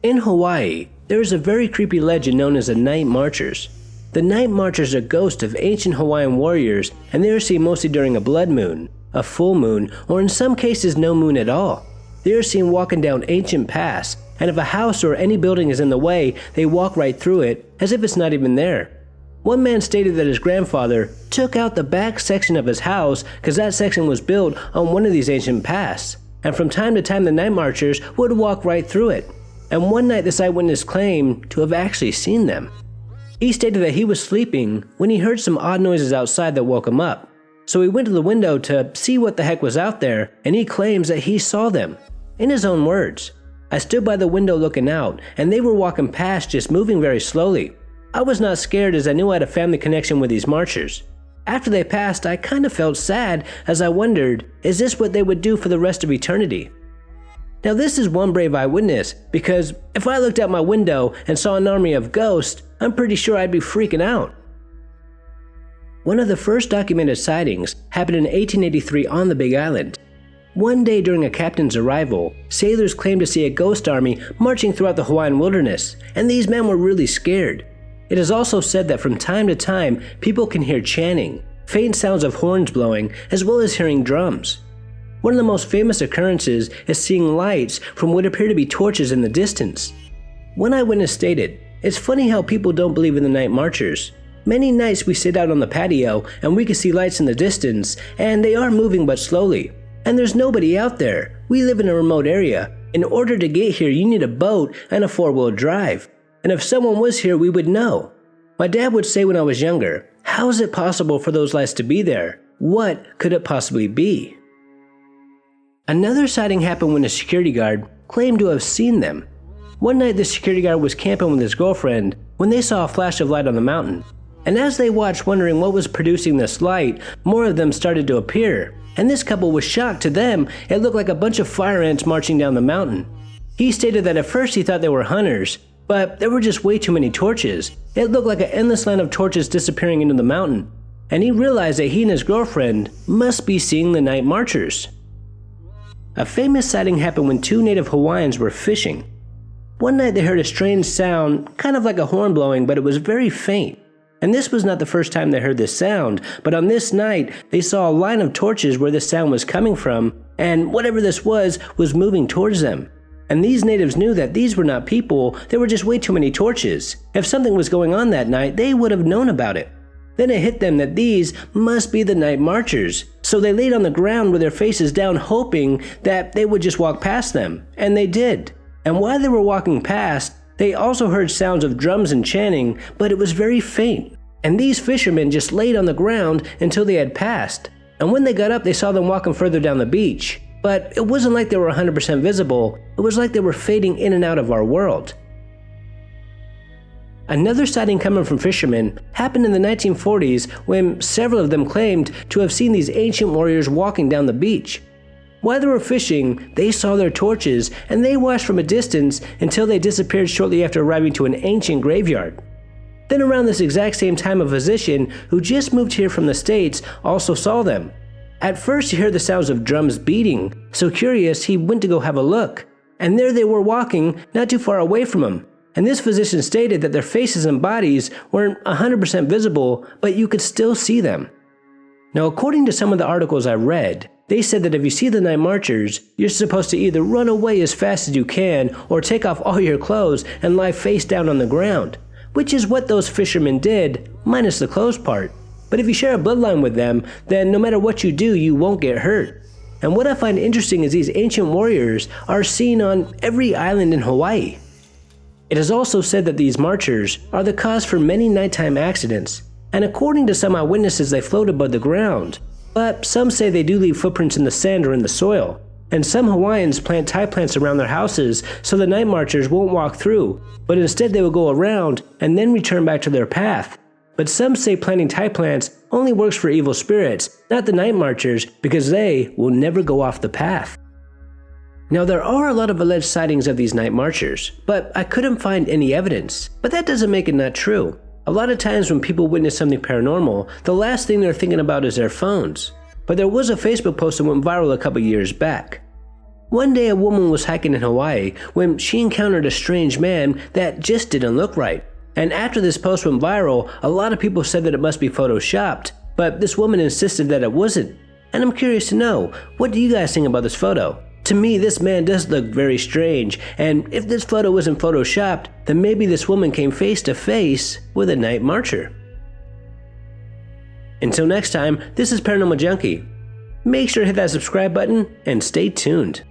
In Hawaii, there is a very creepy legend known as the Night Marchers. The Night Marchers are ghosts of ancient Hawaiian warriors, and they are seen mostly during a blood moon, a full moon, or in some cases no moon at all. They are seen walking down ancient paths, and if a house or any building is in the way, they walk right through it, as if it's not even there. One man stated that his grandfather took out the back section of his house because that section was built on one of these ancient paths, and from time to time the Night Marchers would walk right through it. And one night this eyewitness claimed to have actually seen them. He stated that he was sleeping when he heard some odd noises outside that woke him up. So he went to the window to see what the heck was out there, and he claims that he saw them. In his own words, "I stood by the window looking out, and they were walking past, just moving very slowly. I was not scared as I knew I had a family connection with these marchers. After they passed, I kind of felt sad as I wondered, is this what they would do for the rest of eternity?" Now this is one brave eyewitness, because if I looked out my window and saw an army of ghosts, I'm pretty sure I'd be freaking out. One of the first documented sightings happened in 1883 on the Big Island. One day during a captain's arrival, sailors claimed to see a ghost army marching throughout the Hawaiian wilderness, and these men were really scared. It is also said that from time to time, people can hear chanting, faint sounds of horns blowing, as well as hearing drums. One of the most famous occurrences is seeing lights from what appear to be torches in the distance. One eyewitness stated, "It's funny how people don't believe in the Night Marchers. Many nights we sit out on the patio and we can see lights in the distance, and they are moving but slowly. And there's nobody out there. We live in a remote area. In order to get here, you need a boat and a four-wheel drive. And if someone was here, we would know. My dad would say when I was younger, how is it possible for those lights to be there? What could it possibly be?" Another sighting happened when a security guard claimed to have seen them. One night the security guard was camping with his girlfriend when they saw a flash of light on the mountain. And as they watched wondering what was producing this light, more of them started to appear. And this couple was shocked. To them, it looked like a bunch of fire ants marching down the mountain. He stated that at first he thought they were hunters, but there were just way too many torches. It looked like an endless line of torches disappearing into the mountain. And he realized that he and his girlfriend must be seeing the Night Marchers. A famous sighting happened when two native Hawaiians were fishing. One night they heard a strange sound, kind of like a horn blowing, but it was very faint. And this was not the first time they heard this sound, but on this night they saw a line of torches where this sound was coming from, and whatever this was moving towards them. And these natives knew that these were not people, there were just way too many torches. If something was going on that night, they would have known about it. Then it hit them that these must be the Night Marchers, so they laid on the ground with their faces down hoping that they would just walk past them, and they did. And while they were walking past, they also heard sounds of drums and chanting, but it was very faint. And these fishermen just laid on the ground until they had passed. And when they got up, they saw them walking further down the beach. But it wasn't like they were 100% visible, it was like they were fading in and out of our world. Another sighting coming from fishermen happened in the 1940s when several of them claimed to have seen these ancient warriors walking down the beach. While they were fishing, they saw their torches and they watched from a distance until they disappeared shortly after arriving to an ancient graveyard. Then around this exact same time, a physician who just moved here from the States also saw them. At first he heard the sounds of drums beating, so curious he went to go have a look. And there they were walking not too far away from him. And this physician stated that their faces and bodies weren't 100% visible, but you could still see them. Now according to some of the articles I read, they said that if you see the Night Marchers, you're supposed to either run away as fast as you can or take off all your clothes and lie face down on the ground, which is what those fishermen did, minus the clothes part. But if you share a bloodline with them, then no matter what you do, you won't get hurt. And what I find interesting is these ancient warriors are seen on every island in Hawaii. It is also said that these marchers are the cause for many nighttime accidents, and according to some eyewitnesses they float above the ground, but some say they do leave footprints in the sand or in the soil. And some Hawaiians plant tie plants around their houses so the Night Marchers won't walk through, but instead they will go around and then return back to their path. But some say planting tie plants only works for evil spirits, not the Night Marchers, because they will never go off the path. Now there are a lot of alleged sightings of these Night Marchers, but I couldn't find any evidence. But that doesn't make it not true. A lot of times when people witness something paranormal, the last thing they're thinking about is their phones. But there was a Facebook post that went viral a couple years back. One day a woman was hiking in Hawaii when she encountered a strange man that just didn't look right. And after this post went viral, a lot of people said that it must be photoshopped, but this woman insisted that it wasn't. And I'm curious to know, what do you guys think about this photo? To me, this man does look very strange, and if this photo wasn't photoshopped, then maybe this woman came face to face with a night marcher. Until next time, this is Paranormal Junkie. Make sure to hit that subscribe button and stay tuned.